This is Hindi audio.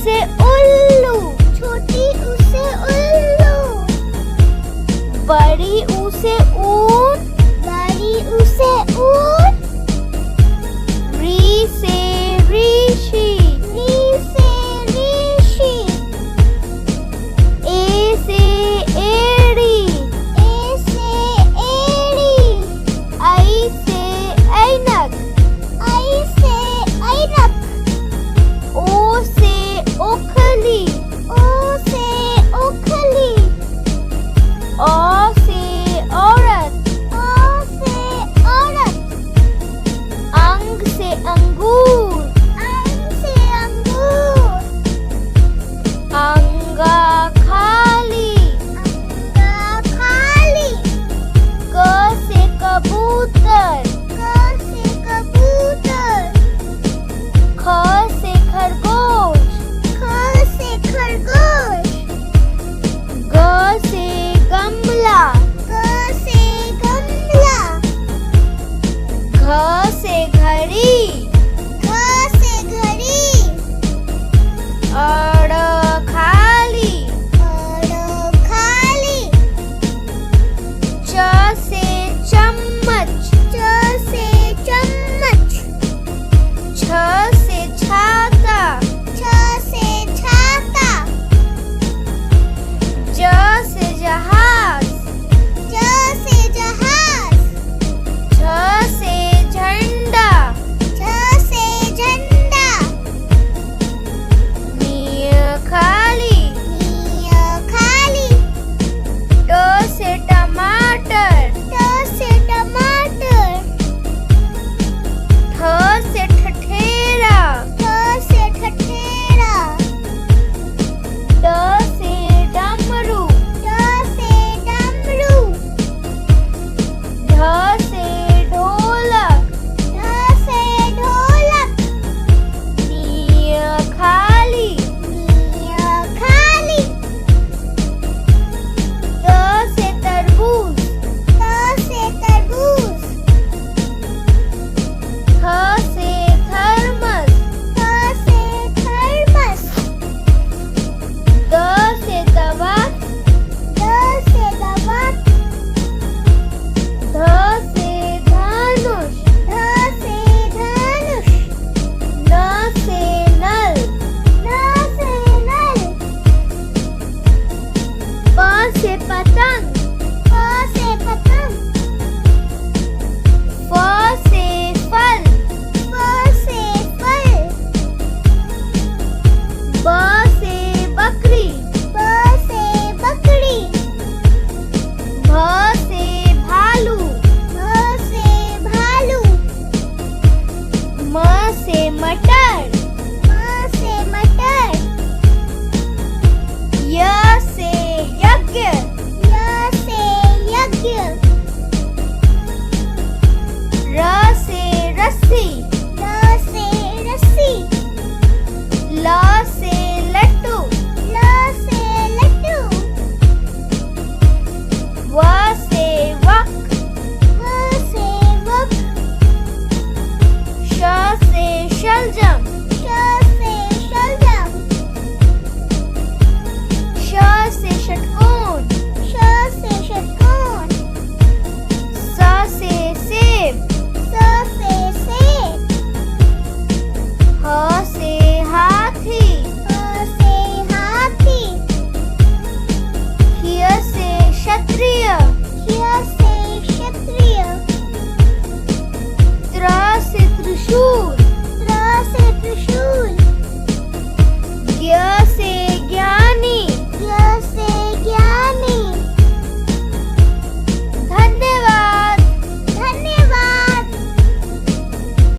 से उल्लू, छोटी ऊ से उल्लू। बड़ी ऊ से ऊंट, बड़ी ऊ से ऊंट। री से ऋषि, री से ऋषि। ए से एड़ी, ए से एड़ी। आई से ऐनक, आई से ऐनक। ओ से ओखली, ओ से ओखली। ओ से औरत, ओ से औरत। अंग से अंगूर, अंग से अंगूर। अंगा खाली, अंगा खाली। क से कबूतर, क से कबूतर। ख से खरगोश, ख से खरगोश। ग से गमला, ग से गमला। घ से घड़ी, घ से घड़ी। अड़ खाली, अड़ खाली। च से चम्मच, च से चम्मच। छ से छाता, छ से छाता। ज से जहाज, ज से जहाज। झ से झंडा, झ से झंडा। नी खाली, नी खाली। ट से टमाटर, ट से टमाटर। ठ से ठठेरा, ठ से ठठेरा। ड से डमरू, ड से डमरू। ढ से ढोलक, ढ से ढोलक। नी खाली, नी खाली। त से तरबूज, त से तरबूज। थ से थर्मस, थ से थर्मस। द से दवा, द से दवा। ध से धनुष, ध से धनुष। न से नल, न से नल। प से पतंग, प से पतंग। फ से फल, फ से फल। ब से बकरी, ब से बकरी। भ से भालू, भ से भालू। म से मटर, म से मटर। य से यज्ञ, य से यज्ञ। र से रस्सी, र से रस्सी। ल से लट्टू, ल से लट्टू। व